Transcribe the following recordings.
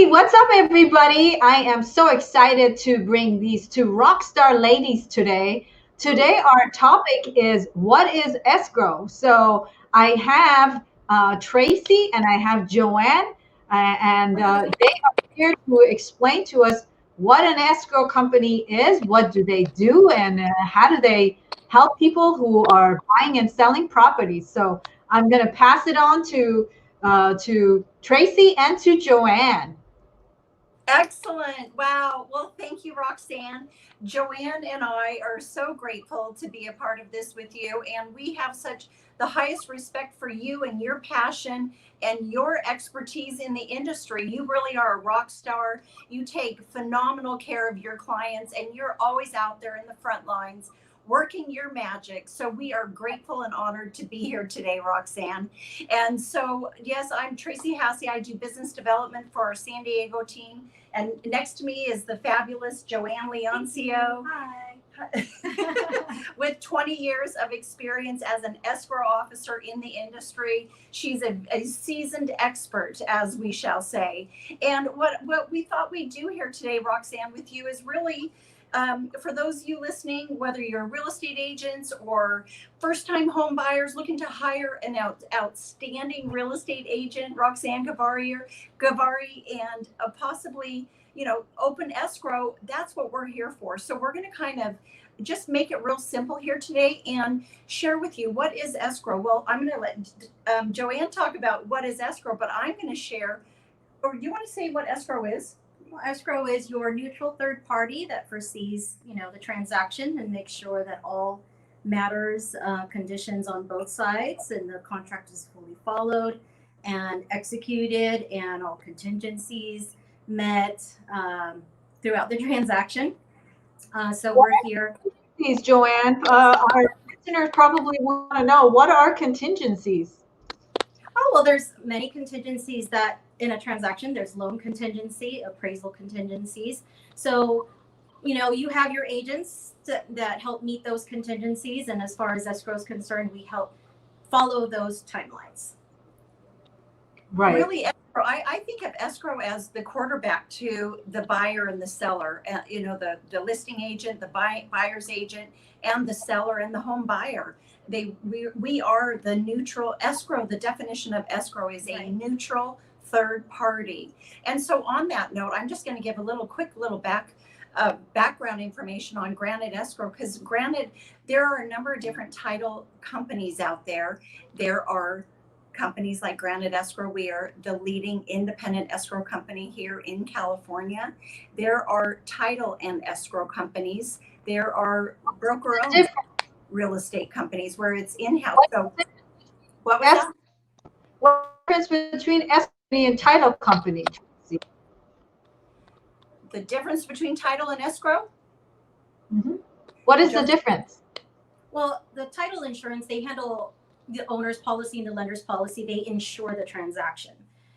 What's up, everybody? I am so excited to bring these two rock star ladies today. Today, our topic is what is escrow? So I have Tracie and I have Joann, and they are here to explain to us what an escrow company is, what do they do, and how do they help people who are buying and selling properties. So I'm going to pass it on to Tracie and to Joann. Excellent. Wow. Well, thank you, Roxanne. Joann and I are so grateful to be a part of this with you. And we have such the highest respect for you and your passion and your expertise in the industry. You really are a rock star. You take phenomenal care of your clients and you're always out there in the front lines working your magic. So we are grateful and honored to be here today, Roxanne. And so, yes, I'm Tracie Hasse. I do business development for our San Diego team. And next to me is the fabulous Joann Leoncio. Hi. With 20 years of experience as an escrow officer in the industry. She's a seasoned expert, as we shall say. And what we thought we'd do here today, Roxanne, with you is really for those of you listening, whether you're real estate agents or first-time home buyers looking to hire an outstanding real estate agent, Roxanne Govari, and possibly, open escrow, that's what we're here for. So we're going to kind of just make it real simple here today and share with you what is escrow. Well, I'm going to let Joann talk about what is escrow, but I'm going to share, or you want to say what escrow is? Well, escrow is your neutral third party that foresees, the transaction and makes sure that all matters, conditions on both sides, and the contract is fully followed and executed, and all contingencies met throughout the transaction. So we're here. Please, Joann. Our listeners probably want to know, what are contingencies? Oh, well, there's many contingencies that in a transaction. There's loan contingency, appraisal contingencies. So, you have your agents that help meet those contingencies. And as far as escrow is concerned, we help follow those timelines. Right. Really, escrow, I think of escrow as the quarterback to the buyer and the seller. The listing agent, the buyer's agent, and the seller and the home buyer. We are the neutral escrow. The definition of escrow is a neutral third party. And so on that note, I'm just going to give a quick background information on Granite Escrow, because granted, there are a number of different title companies out there. There are companies like Granite Escrow. We are the leading independent escrow company here in California. There are title and escrow companies. There are broker-owned real estate companies where it's in-house. So what was that? What's the difference between escrow and title company? The difference between title and escrow? Mm-hmm. What is the difference? Well, the title insurance, they handle the owner's policy and the lender's policy. They insure the transaction.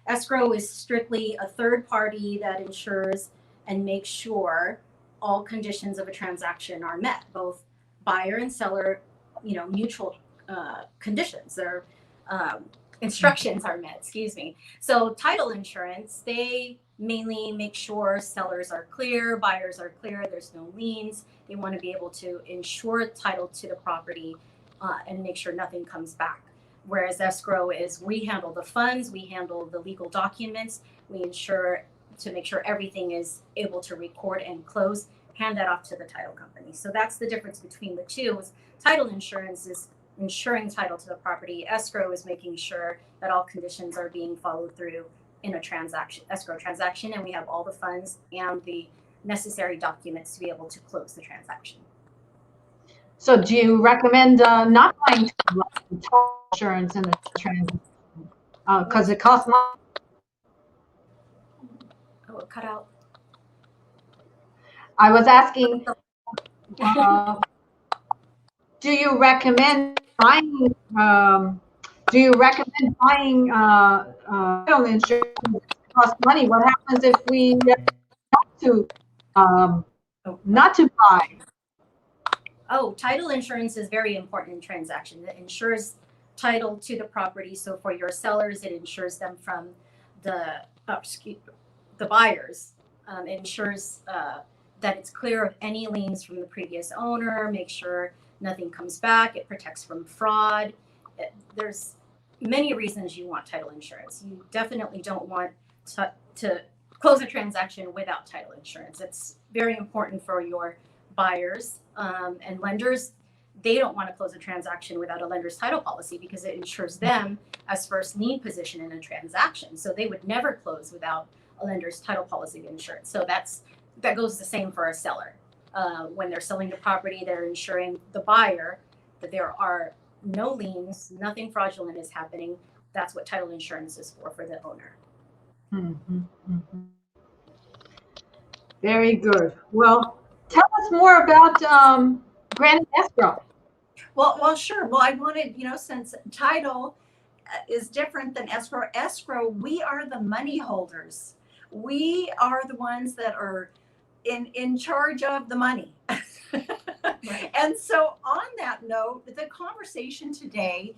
Escrow is strictly a third party that insures and makes sure all conditions of a transaction are met, both buyer and seller, mutual conditions. Their instructions are met, So title insurance, they mainly make sure sellers are clear, buyers are clear, there's no liens. They want to be able to insure title to the property and make sure nothing comes back. Whereas escrow is, we handle the funds, we handle the legal documents, we ensure to make sure everything is able to record and close, hand that off to the title company. So that's the difference between the two. Title insurance is insuring title to the property. Escrow is making sure that all conditions are being followed through in a escrow transaction, and we have all the funds and the necessary documents to be able to close the transaction. So do you recommend not buying title insurance in the transaction? Because it costs money. Oh, it cut out. I was asking, do you recommend buying title insurance? It costs money. What happens if we not to buy? Oh, title insurance is very important in transaction. It ensures title to the property. So for your sellers, it insures them from the the buyers. It ensures that it's clear of any liens from the previous owner, make sure nothing comes back. It protects from fraud. There's many reasons you want title insurance. You definitely don't want to close a transaction without title insurance. It's very important for your buyers and lenders. They don't want to close a transaction without a lender's title policy because it ensures them as first lien position in a transaction. So they would never close without a lender's title policy insurance. So that goes the same for a seller. When they're selling the property, they're ensuring the buyer that there are no liens, nothing fraudulent is happening. That's what title insurance is for the owner. Mm-hmm, mm-hmm. Very good. Well, tell us more about Granite Escrow. Well, sure. Well, I wanted, since title is different than escrow, we are the money holders. We are the ones that are in charge of the money. Right. And so on that note, the conversation today,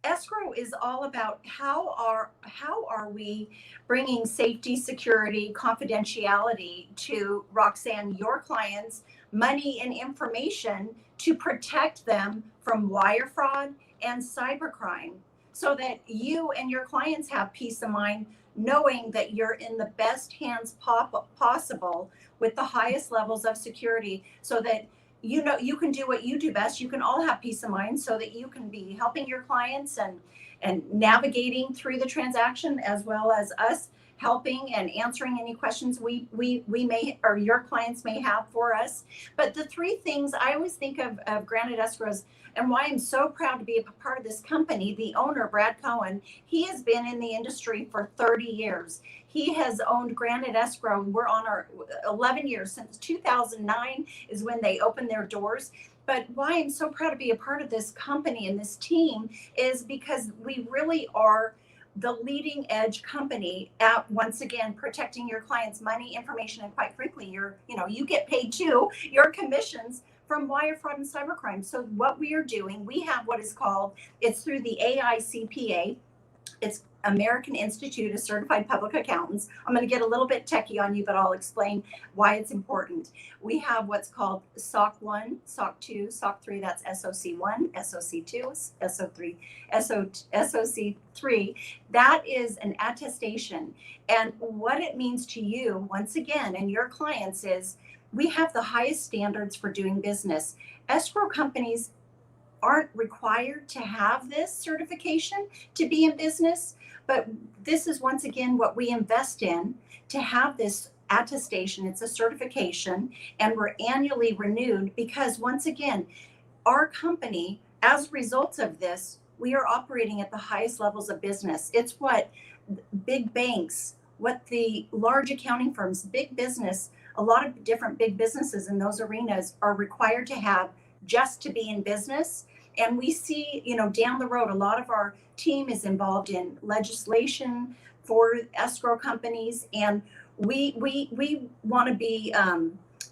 escrow is all about how are we bringing safety, security, confidentiality to Roxanne, your clients, money and information to protect them from wire fraud and cybercrime, so that you and your clients have peace of mind knowing that you're in the best hands possible with the highest levels of security, so that you can do what you do best. You can all have peace of mind so that you can be helping your clients and navigating through the transaction, as well as us helping and answering any questions we may, or your clients may have for us. But the three things I always think of Granite Escrows, and why I'm so proud to be a part of this company, the owner, Brad Cohen, he has been in the industry for 30 years. He has owned Granite Escrow. We're on our 11 years, since 2009 is when they opened their doors. But why I'm so proud to be a part of this company and this team is because we really are the leading edge company at, once again, protecting your clients' money, information, and quite frankly, you get paid too, your commissions from wire fraud and cybercrime. So what we are doing, we have what is called, it's through the AICPA, it's American Institute of Certified Public Accountants. I'm going to get a little bit techie on you, but I'll explain why it's important. We have what's called SOC 1, SOC 2, SOC 3, that's SOC 1, SOC 2, SOC 3, SOC 3. That is an attestation. And what it means to you, once again, and your clients is, we have the highest standards for doing business. Escrow companies aren't required to have this certification to be in business, but this is once again what we invest in to have this attestation. It's a certification, and we're annually renewed because, once again, our company, as a result of this, we are operating at the highest levels of business. It's what big banks, what the large accounting firms, big business, a lot of different big businesses in those arenas are required to have just to be in business. And we see, down the road, a lot of our team is involved in legislation for escrow companies. And we want to be,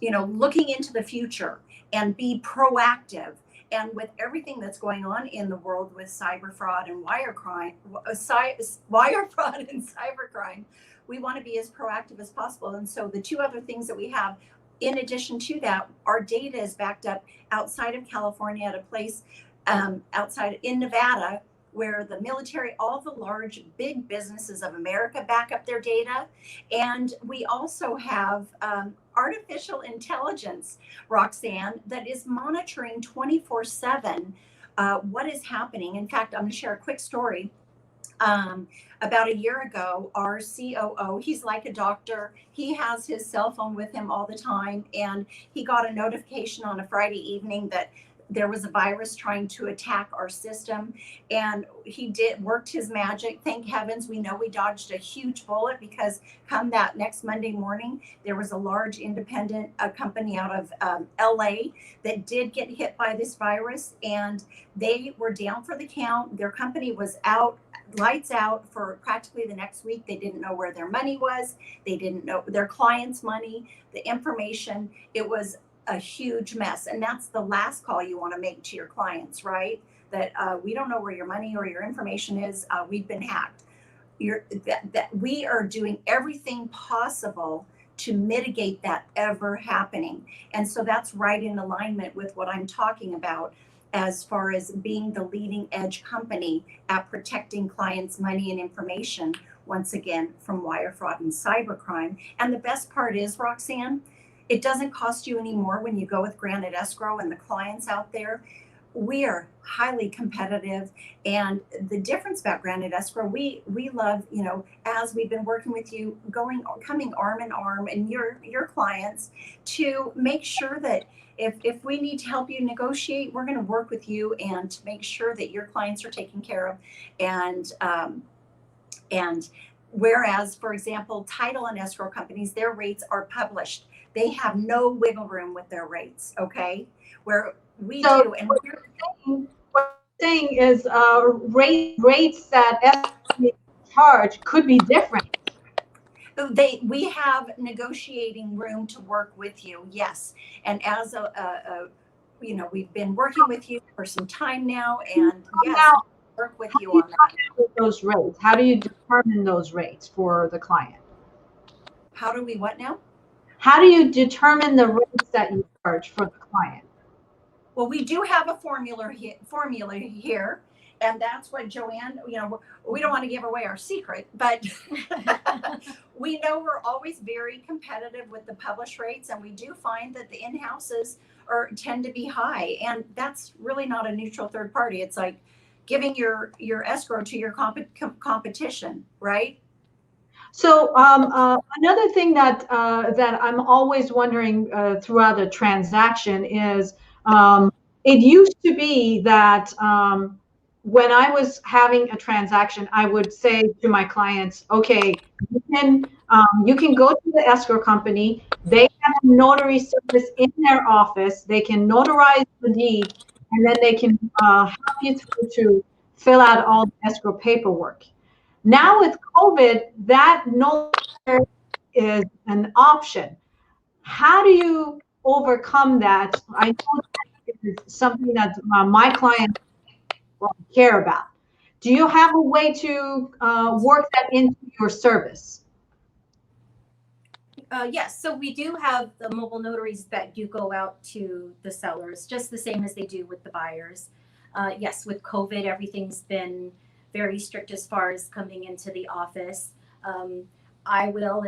looking into the future and be proactive. And with everything that's going on in the world with cyber fraud and wire fraud and cybercrime, we want to be as proactive as possible. And so the two other things that we have, in addition to that, our data is backed up outside of California at a place outside in Nevada, where the military, all the large, big businesses of America back up their data. And we also have artificial intelligence, Roxanne, that is monitoring 24/7 what is happening. In fact, I'm going to share a quick story. About a year ago, our COO, he's like a doctor. He has his cell phone with him all the time. And he got a notification on a Friday evening that there was a virus trying to attack our system. And he worked his magic. Thank heavens, we know we dodged a huge bullet, because come that next Monday morning, there was a large independent company out of LA that did get hit by this virus, and they were down for the count. Their company was out, lights out, for practically the next week. They didn't know where their money was. They didn't know their clients' money, the information. It was a huge mess. And that's the last call you want to make to your clients, right? That we don't know where your money or your information is. We've been hacked. that we are doing everything possible to mitigate that ever happening. And so that's right in alignment with what I'm talking about as far as being the leading edge company at protecting clients' money and information, once again, from wire fraud and cybercrime. And the best part is, Roxanne, it doesn't cost you any more when you go with Granite Escrow and the clients out there. We are highly competitive, and the difference about Granite Escrow, we love, as we've been working with you, coming arm in arm, and your clients, to make sure that if we need to help you negotiate, we're going to work with you and to make sure that your clients are taken care of. And whereas, for example, title and escrow companies, their rates are published. They have no wiggle room with their rates. Okay, where we do. And what you're saying is rates that escrow charge could be different. We have negotiating room to work with you, yes. And as we've been working with you for some time now, and yes, now, work with you on that. Those rates. How do you determine those rates for the client? How do we what now? How do you determine the rates that you charge for the client? Well, we do have a formula here, and that's what Joann, we don't want to give away our secret, but we know we're always very competitive with the published rates, and we do find that the in-houses tend to be high, and that's really not a neutral third party. It's like giving your escrow to your competition, right? So another thing that I'm always wondering throughout a transaction is it used to be that when I was having a transaction, I would say to my clients, okay, you can go to the escrow company. They have a notary service in their office. They can notarize the deed, and then they can help you through to fill out all the escrow paperwork. Now with COVID, that no longer is an option. How do you overcome that? I know that is something that my clients care about. Do you have a way to work that into your service? Yes, so we do have the mobile notaries that do go out to the sellers, just the same as they do with the buyers. Yes, with COVID, everything's been very strict as far as coming into the office. I will,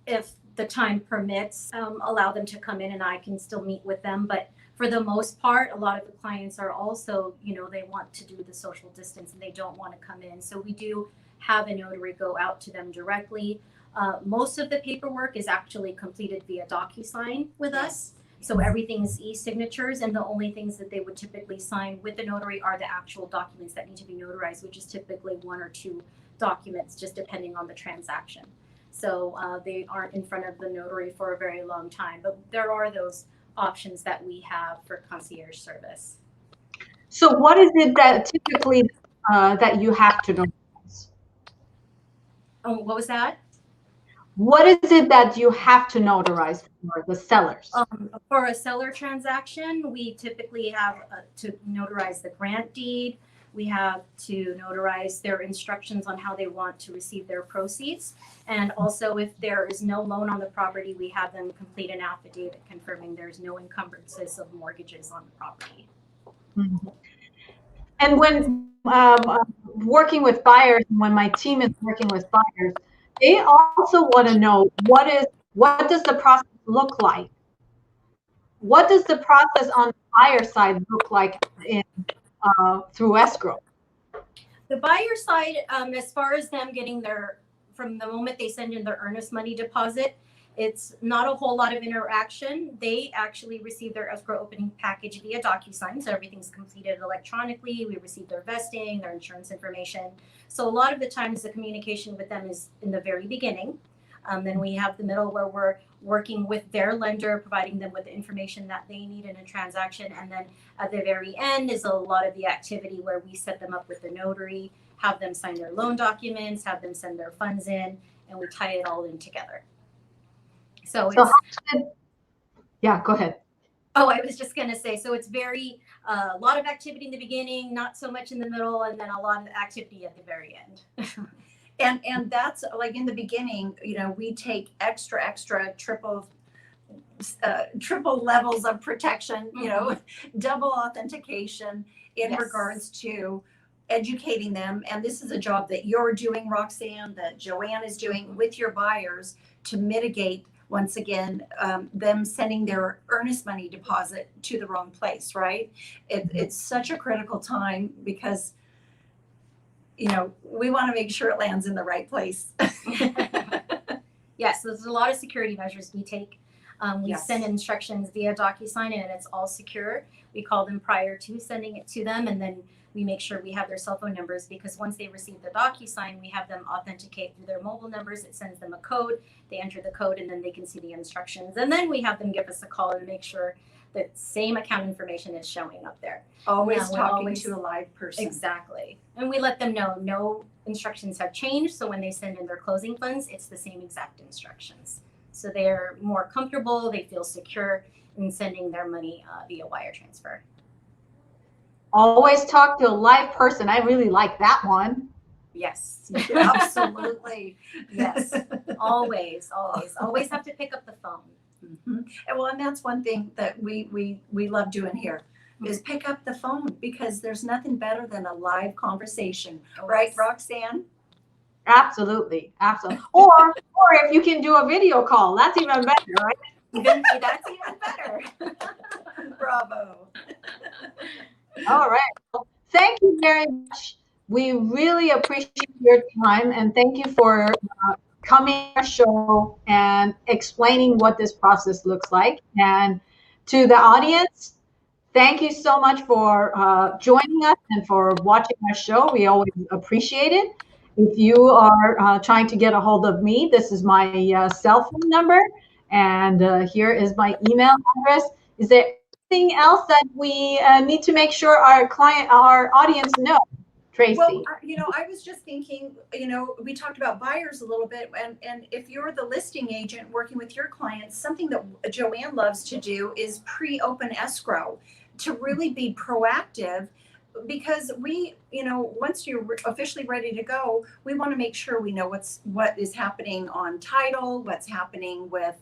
if the time permits, allow them to come in and I can still meet with them. But for the most part, a lot of the clients are also, they want to do the social distance and they don't want to come in. So we do have a notary go out to them directly. Most of the paperwork is actually completed via DocuSign with us. So everything's e-signatures, and the only things that they would typically sign with the notary are the actual documents that need to be notarized, which is typically 1 or 2 documents, just depending on the transaction. So they aren't in front of the notary for a very long time, but there are those options that we have for concierge service. So what is it that typically that you have to notarize? What was that? What is it that you have to notarize for the sellers? For a seller transaction, we typically have to notarize the grant deed. We have to notarize their instructions on how they want to receive their proceeds. And also, if there is no loan on the property, we have them complete an affidavit confirming there's no encumbrances of mortgages on the property. Mm-hmm. And when working with buyers, when my team is working with buyers, they also want to know what does the process look like? What does the process on the buyer side look like through escrow? The buyer side, as far as them getting from the moment they send in their earnest money deposit, it's not a whole lot of interaction. They actually receive their escrow opening package via DocuSign, so everything's completed electronically. We receive their vesting, their insurance information. So a lot of the times the communication with them is in the very beginning. Then we have the middle where we're working with their lender, providing them with the information that they need in a transaction. And then at the very end is a lot of the activity where we set them up with the notary, have them sign their loan documents, have them send their funds in, and we tie it all in together. So yeah, go ahead. Oh, I was just going to say, so it's very, a lot of activity in the beginning, not so much in the middle, and then a lot of activity at the very end. And that's like in the beginning, we take extra triple levels of protection, double authentication in regards to educating them. And this is a job that you're doing, Roxanne, that Joann is doing with your buyers to mitigate, once again, them sending their earnest money deposit to the wrong place, right? It's such a critical time because, we want to make sure it lands in the right place. Yes, there's a lot of security measures we take. We send instructions via DocuSign, and it's all secure. We call them prior to sending it to them, and then we make sure we have their cell phone numbers, because once they receive the DocuSign, we have them authenticate through their mobile numbers. It sends them a code. They enter the code, and then they can see the instructions. And then we have them give us a call and make sure that same account information is showing up there. Always talking to a live person. Exactly. And we let them know no instructions have changed. So when they send in their closing funds, it's the same exact instructions. So they're more comfortable, they feel secure in sending their money via wire transfer. Always talk to a live person. I really like that one. Yes, absolutely. Yes, always have to pick up the phone. Mm-hmm. And that's one thing that we love doing here is pick up the phone, because there's nothing better than a live conversation, right, Roxanne? Absolutely. Or if you can do a video call, that's even better, right? That's even better. Bravo. All right. Well, thank you very much. We really appreciate your time, and thank you for coming to our show and explaining what this process looks like. And to the audience, thank you so much for joining us and for watching our show. We always appreciate it. If you are trying to get a hold of me, this is my cell phone number, and here is my email address. Is there anything else that we need to make sure our audience know, Tracie? Well, I was just thinking, we talked about buyers a little bit, and if you're the listing agent working with your clients, something that Joann loves to do is pre-open escrow, to really be proactive, because we, once you're officially ready to go, we want to make sure we know what is happening on title, what's happening with,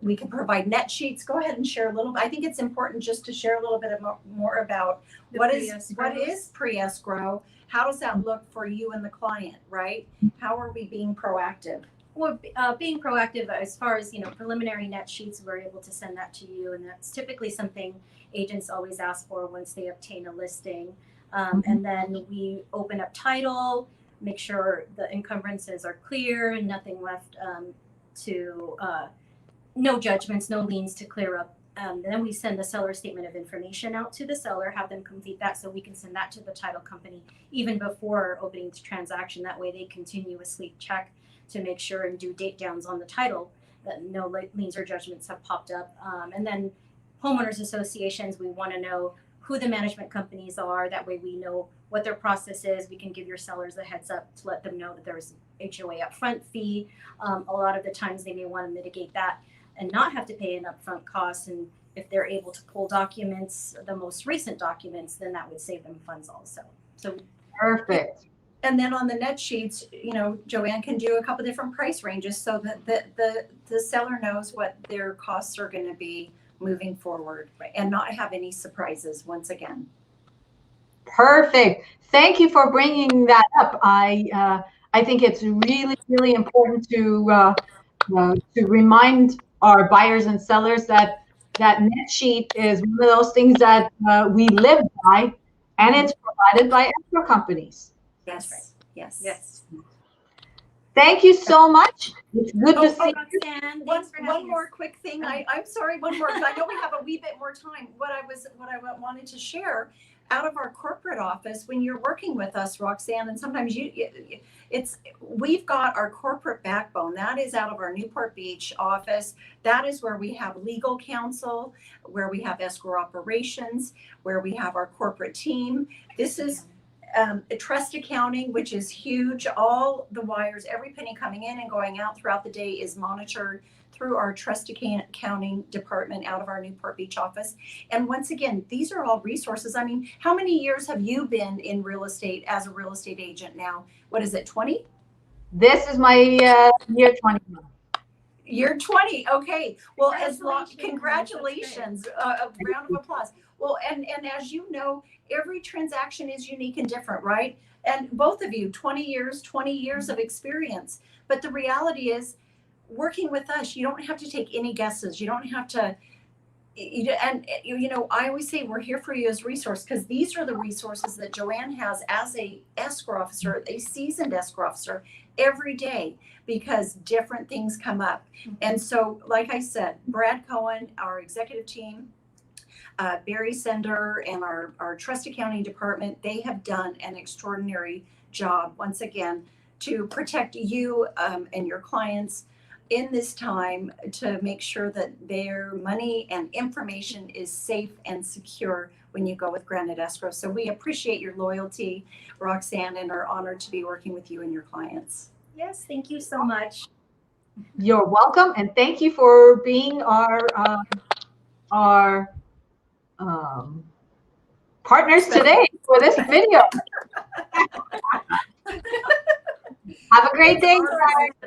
we can provide net sheets. Go ahead and share a little. I think it's important just to share a little bit more about what is pre-escrow. How does that look for you and the client, right? How are we being proactive? Well, being proactive as far as, preliminary net sheets, we're able to send that to you. And that's typically something agents always ask for once they obtain a listing. And then we open up title, make sure the encumbrances are clear, nothing left no judgments, no liens to clear up. Then we send the seller statement of information out to the seller, have them complete that so we can send that to the title company even before opening the transaction. That way they continuously check to make sure and do date downs on the title that no liens or judgments have popped up. And then homeowners associations, we want to know who the management companies are. That way we know what their process is. We can give your sellers a heads up to let them know that there's HOA upfront fee. A lot of the times they may want to mitigate that and not have to pay an upfront cost. And if they're able to pull documents, the most recent documents, then that would save them funds also. So perfect. And then on the net sheets, Joann can do a couple different price ranges so that the seller knows what their costs are going to be moving forward, and not have any surprises once again. Perfect. Thank you for bringing that up. I think it's really, really important to remind our buyers and sellers that net sheet is one of those things that we live by, and it's provided by escrow companies. Yes. Right. Yes. Thank you so much. It's good to see you. One more quick thing. I'm sorry, one more, because I know we have a wee bit more time. What I wanted to share out of our corporate office, when you're working with us, Roxanne, and sometimes we've got our corporate backbone. That is out of our Newport Beach office. That is where we have legal counsel, where we have escrow operations, where we have our corporate team. This is trust accounting, which is huge. All the wires, every penny coming in and going out throughout the day is monitored through our trust accounting department out of our Newport Beach office. And once again, these are all resources. I mean, how many years have you been in real estate as a real estate agent now? What is it, 20? This is my year 21. You're 20. Okay. Well, as long, congratulations. A round of applause. Well, and as you know, every transaction is unique and different, right? And both of you, 20 years of experience. But the reality is, working with us, you don't have to take any guesses. You don't have to, and you know, I always say we're here for you as resource, because these are the resources that Joann has as a escrow officer, a seasoned escrow officer, every day, because different things come up. And so, like I said, Brad Cohen, our executive team, Barry Sender, and our trust accounting department, they have done an extraordinary job once again to protect you and your clients in this time, to make sure that their money and information is safe and secure when you go with Granite Escrow. So we appreciate your loyalty, Roxanne, and are honored to be working with you and your clients. Yes, thank you so much. You're welcome, and thank you for being our partners today for this video. Have a great day, guys.